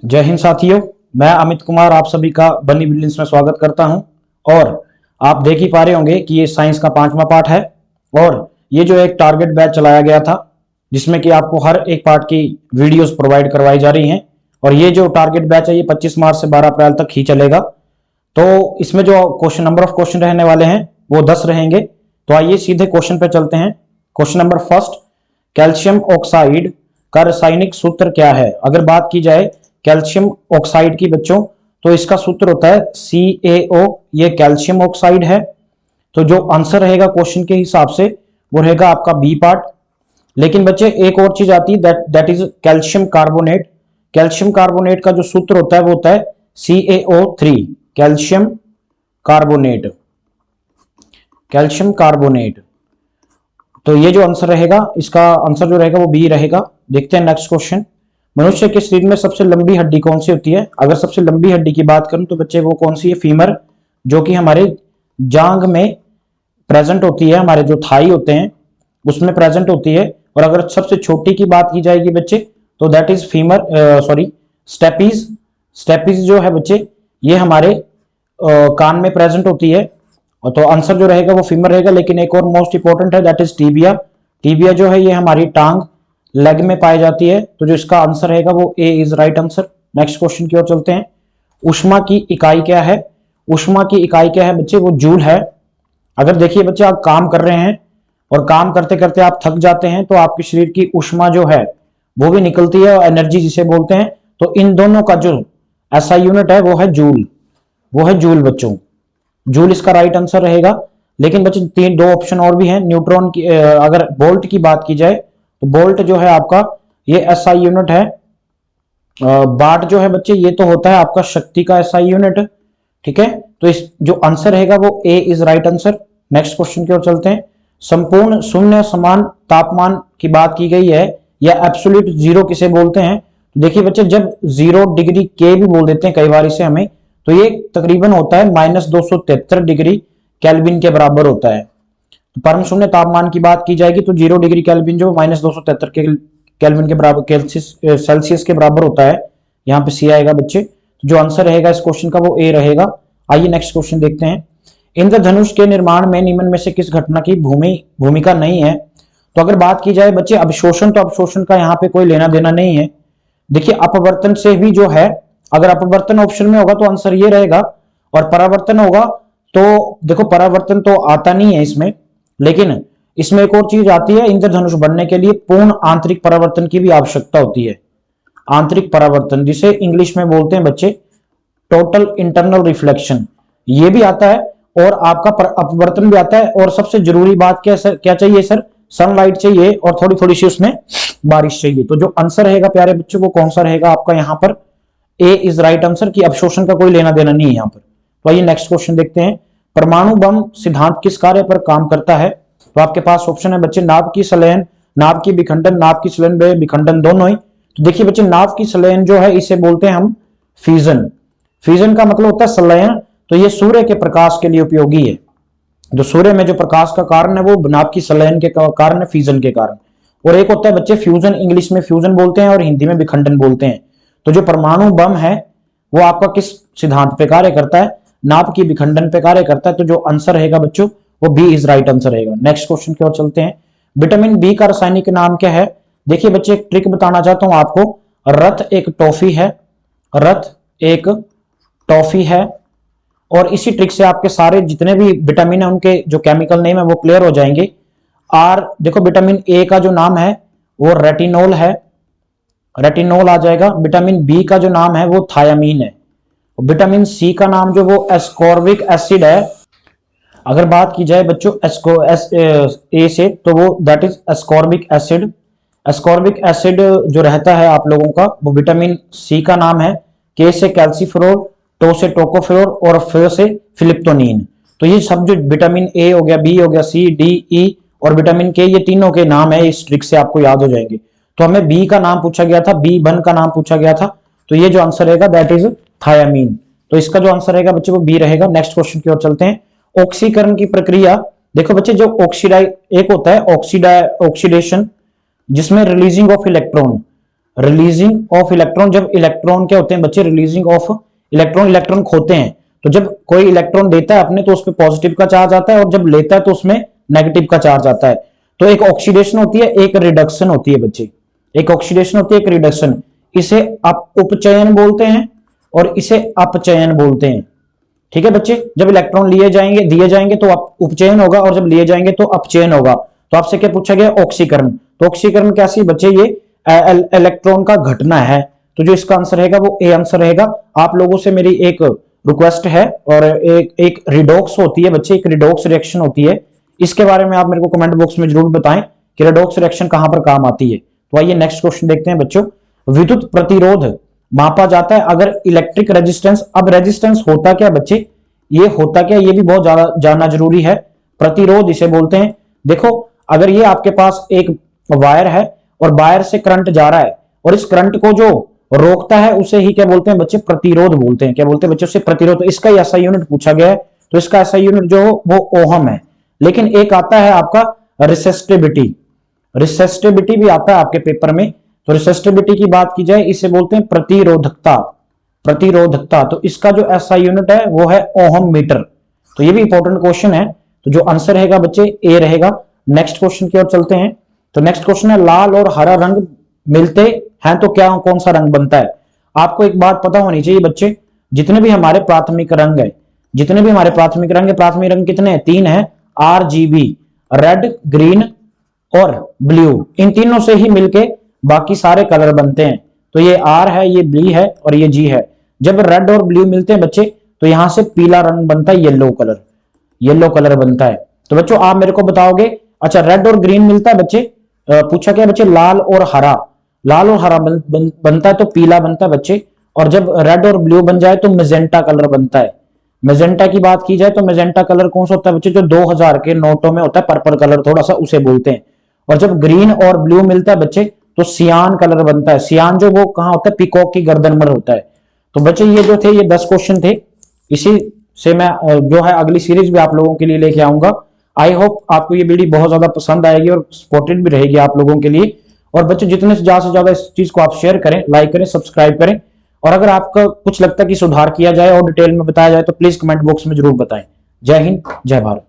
जय हिंद साथियों। मैं अमित कुमार आप सभी का बनी बिल्डिंग्स में स्वागत करता हूं। और आप देख ही पा रहे होंगे कि ये साइंस का 5वां पार्ट है। और ये जो एक टारगेट बैच चलाया गया था जिसमें कि आपको हर एक पार्ट की वीडियोस प्रोवाइड करवाई जा रही हैं। और ये जो टारगेट बैच है ये 25 मार्च से 12 अप्रैल तक ही चलेगा। तो इसमें जो क्वेश्चन नंबर ऑफ क्वेश्चन रहने वाले हैं वो 10 रहेंगे। तो आइए सीधे क्वेश्चन पे चलते हैं। Question number first, calcium oxide का रासायनिक सूत्र क्या है? अगर बात की जाए कैल्शियम ऑक्साइड की बच्चों, तो इसका सूत्र होता है CaO। ये कैल्शियम ऑक्साइड है। तो जो आंसर रहेगा क्वेश्चन के हिसाब से वो रहेगा आपका बी पार्ट। लेकिन बच्चे एक और चीज आती है that is calcium carbonate. Calcium carbonate का जो सूत्र होता है वो होता है CaO3। Calcium carbonate, calcium carbonate. तो ये जो आंसर रहेगा, इसका आंसर जो रहेगा वो बी रहेगा। देखते हैं नेक्स्ट क्वेश्चन। मनुष्य के शरीर में सबसे लंबी हड्डी कौन सी होती है? अगर सबसे लंबी हड्डी की बात करूं तो बच्चे वो कौन सी है? फीमर, जो कि हमारे जांग में प्रेजेंट होती है, हमारे जो थाई होते हैं उसमें प्रेजेंट होती है। और अगर सबसे छोटी की बात की जाएगी बच्चे तो that is femur, sorry stapes. Stapes जो है बच्चे ये हमारे कान में प्रेजेंट होती है। और तो आंसर जो रहेगा वो फीमर रहेगा। लेकिन एक और मोस्ट इंपॉर्टेंट है दैट इज टीबिया। टीबिया जो है ये हमारी टांग लेग में पाई जाती है। तो जो इसका आंसर रहेगा वो A is right answer. Next question की ओर चलते हैं। ऊष्मा की इकाई क्या है? ऊष्मा की इकाई क्या है बच्चे? वो जूल है। अगर देखिए बच्चे आप काम कर रहे हैं और काम करते करते आप थक जाते हैं तो आपके शरीर की ऊष्मा जो है वो भी निकलती है, और एनर्जी जिसे बोलते हैं। तो इन दोनों का जो ऐसा यूनिट है वो है जूल। वो है जूल बच्चों। जूल इसका राइट आंसर रहेगा। लेकिन बच्चे तीन दो ऑप्शन और भी हैं। न्यूट्रॉन की, अगर वोल्ट की बात की जाए तो वोल्ट जो है आपका ये एसआई यूनिट है। वाट जो है बच्चे ये तो होता है आपका शक्ति का एसआई यूनिट। ठीक है, तो इस जो आंसर रहेगा वो A is right answer. Next question की ओर चलते हैं। संपूर्ण शून्य समान तापमान की बात की गई है, या एब्सोल्यूट जीरो किसे बोलते हैं? तो देखिए बच्चे जब 0 डिग्री के भी बोल देते हैं कई बार इसे हमें, तो ये तकरीबन होता है -273 डिग्री केल्विन के बराबर होता है। तो परम शून्य तापमान की बात की जाएगी तो 0 डिग्री केल्विन जो -273 केल्विन के बराबर सेल्सियस के बराबर होता है। यहाँ पे सी आएगा बच्चे। तो जो आंसर रहेगा इस क्वेश्चन का वो ए रहेगा। आइए नेक्स्ट क्वेश्चन देखते हैं। इंद्रधनुष के निर्माण में निम्न में से किस घटना की भूमिका नहीं है? तो अगर बात की जाए बच्चे अवशोषण, तो अवशोषण का यहाँ पे कोई लेना देना नहीं है। देखिए अपवर्तन से भी जो है, अगर अपवर्तन ऑप्शन में होगा तो आंसर ये रहेगा, और परावर्तन होगा तो देखो परावर्तन तो आता नहीं है इसमें। लेकिन इसमें एक और चीज आती है, इंद्रधनुष बनने के लिए पूर्ण आंतरिक परावर्तन की भी आवश्यकता होती है। आंतरिक परावर्तन जिसे इंग्लिश में बोलते हैं बच्चे टोटल इंटरनल रिफ्लेक्शन, ये भी आता है और आपका अपवर्तन भी आता है। और सबसे जरूरी बात क्या सर, क्या चाहिए सर? सनलाइट चाहिए और थोड़ी थोड़ी सी उसमें बारिश चाहिए। तो जो आंसर रहेगा प्यारे बच्चों वो कौन सा रहेगा आपका? यहाँ पर ए इज राइट आंसर की अवशोषण का कोई लेना देना नहीं है यहाँ पर। तो आइए नेक्स्ट क्वेश्चन देखते हैं। परमाणु बम सिद्धांत किस कार्य पर काम करता है? तो आपके पास ऑप्शन है बच्चे नाभ की संलयन, नाभ की विखंडन, नाभ की संलयन विखंडन दोनों ही। तो देखिए बच्चे नाभ की संलयन जो है इसे बोलते हैं हम फ्यूजन। फ्यूजन का मतलब होता है संलयन। तो ये सूर्य के प्रकाश के लिए उपयोगी है। जो सूर्य में जो प्रकाश का कारण है वो नाभ की संलयन के कारण है, फ्यूजन के कारण। और एक होता है बच्चे फ्यूजन, इंग्लिश में फ्यूजन बोलते हैं और हिंदी में विखंडन बोलते हैं। तो जो परमाणु बम है वो आपका किस सिद्धांत पे कार्य करता है? नाभ की विखंडन पे कार्य करता है। तो जो आंसर रहेगा बच्चों वो बी इज राइट आंसर रहेगा। नेक्स्ट क्वेश्चन की ओर चलते हैं। विटामिन बी का रासायनिक नाम क्या है? देखिए बच्चे एक ट्रिक बताना चाहता हूं आपको। रथ एक टॉफी है, रथ एक टॉफी है। और इसी ट्रिक से आपके सारे जितने भी विटामिन है उनके जो केमिकल नेम है वो क्लियर हो जाएंगे। आर देखो विटामिन ए का जो नाम है वो रेटिनोल है, रेटिनोल आ जाएगा। विटामिन बी का जो नाम है वो थायामीन है। विटामिन सी का नाम जो वो एस्कॉर्बिक एसिड है। अगर बात की जाए बच्चों ए से तो वो that is ascorbic acid. Ascorbic acid जो रहता है आप लोगों का वो विटामिन सी का नाम है। के से कैल्सीफेरोल, टो से टोकोफेरोल और फ से फिलिप्टोनिन। तो ये सब जो विटामिन ए हो गया, बी हो गया, सी, डी, ई और विटामिन के, ये तीनों के नाम है। इस ट्रिक से आपको याद हो जाएंगे। तो हमें बी का नाम पूछा गया था, बी1 का नाम पूछा गया था। तो ये जो आंसर रहेगा दैट इज थायामीन। तो इसका जो आंसर रहेगा बच्चे वो बी रहेगा। नेक्स्ट क्वेश्चन की ओर चलते हैं। ऑक्सीकरण की प्रक्रिया, देखो बच्चे जो एक होता है ऑक्सीडेशन जिसमें releasing of electron, releasing of electron, जब इलेक्ट्रॉन क्या होते हैं बच्चे, रिलीजिंग ऑफ इलेक्ट्रॉन, इलेक्ट्रॉन खोते हैं। तो जब कोई इलेक्ट्रॉन देता है अपने तो उस पर पॉजिटिव का चार्ज आता है, और जब लेता है तो उसमें नेगेटिव का चार्ज आता है। तो एक ऑक्सीडेशन होती है, एक रिडक्शन होती है बच्चे, एक ऑक्सीडेशन होती है, एक रिडक्शन। इसे उपचयन बोलते हैं और इसे अपचयन बोलते हैं। ठीक है बच्चे, जब इलेक्ट्रॉन लिए जाएंगे दिए जाएंगे तो उपचयन होगा, और जब लिए जाएंगे तो अपचयन होगा। तो आपसे क्या पूछा गया, ऑक्सीकरण। तो ऑक्सीकरण कैसी बच्चे, ये इलेक्ट्रॉन का घटना है। तो जो इसका आंसर रहेगा वो ए आंसर रहेगा। आप लोगों से मेरी एक रिक्वेस्ट है, और एक रिडॉक्स होती है बच्चे, एक रिडॉक्स रिएक्शन होती है, इसके बारे में आप मेरे को कमेंट बॉक्स में जरूर बताएं कि रिडॉक्स रिएक्शन कहां पर काम आती है। तो आइए नेक्स्ट क्वेश्चन देखते हैं बच्चों। विद्युत प्रतिरोध मापा जाता है अगर इलेक्ट्रिक रेजिस्टेंस, अब रेजिस्टेंस होता क्या बच्चे, ये होता क्या, ये भी बहुत ज्यादा जानना जरूरी है। प्रतिरोध इसे बोलते हैं। देखो अगर ये आपके पास एक वायर है और वायर से करंट जा रहा है, और इस करंट को जो रोकता है उसे ही क्या बोलते हैं बच्चे, प्रतिरोध बोलते हैं। क्या बोलते हैं बच्चे, उससे प्रतिरोध। तो इसका ऐसा यूनिट पूछा गया है, तो इसका ऐसा यूनिट जो वो ओहम है। लेकिन एक आता है आपका रेसिस्टिविटी, रेसिस्टिविटी भी आता है आपके पेपर में। तो रेसिस्टिविटी की बात की जाए, इसे बोलते हैं प्रतिरोधकता, प्रतिरोधकता। तो इसका जो ऐसा यूनिट है वो है ओहम मीटर। तो ये भी इंपॉर्टेंट क्वेश्चन है। तो जो आंसर रहेगा बच्चे ए रहेगा। नेक्स्ट क्वेश्चन की ओर चलते हैं। तो नेक्स्ट क्वेश्चन है, लाल और हरा रंग मिलते हैं तो क्या कौन सा रंग बनता है। आपको एक बात पता होनी चाहिए बच्चे, जितने भी हमारे प्राथमिक रंग है, जितने भी हमारे प्राथमिक रंग है, प्राथमिक रंग कितने हैं, 3 है, RGB, रेड, ग्रीन और ब्लू। इन तीनों से ही मिलके बाकी सारे कलर बनते हैं। तो ये R है, ये B है और ये G है। जब रेड और ब्लू मिलते हैं बच्चे तो यहां से पीला रंग बनता है, येलो कलर, येलो कलर बनता है। तो बच्चों आप मेरे को बताओगे, अच्छा रेड और ग्रीन मिलता है बच्चे, पूछा क्या बच्चे, लाल और हरा, लाल और हरा बनता है तो पीला बनता है बच्चे। और जब रेड और ब्लू बन जाए तो मेजेंटा कलर बनता है। मेजेंटा की बात की जाए तो मेजेंटा कलर कौन सा होता है बच्चे, जो 2000 के नोटों में होता है, पर्पल कलर थोड़ा सा, उसे बोलते हैं। और जब ग्रीन और ब्लू मिलता है बच्चे तो सियान कलर बनता है। सियान जो वो कहां होता है, पीकॉक की गर्दन में होता है। तो बच्चे ये जो थे ये 10 क्वेश्चन थे। इसी से मैं जो है अगली सीरीज भी आप लोगों के लिए लेके आऊंगा। आई होप आपको ये वीडियो बहुत ज्यादा पसंद आएगी और सपोर्टेड भी रहेगी आप लोगों के लिए। और बच्चे जितने से ज्यादा इस चीज को आप शेयर करें, लाइक करें, सब्सक्राइब करें। और अगर आपका कुछ लगता है कि सुधार किया जाए और डिटेल में बताया जाए तो प्लीज कमेंट बॉक्स में जरूर बताएं। जय हिंद, जय भारत।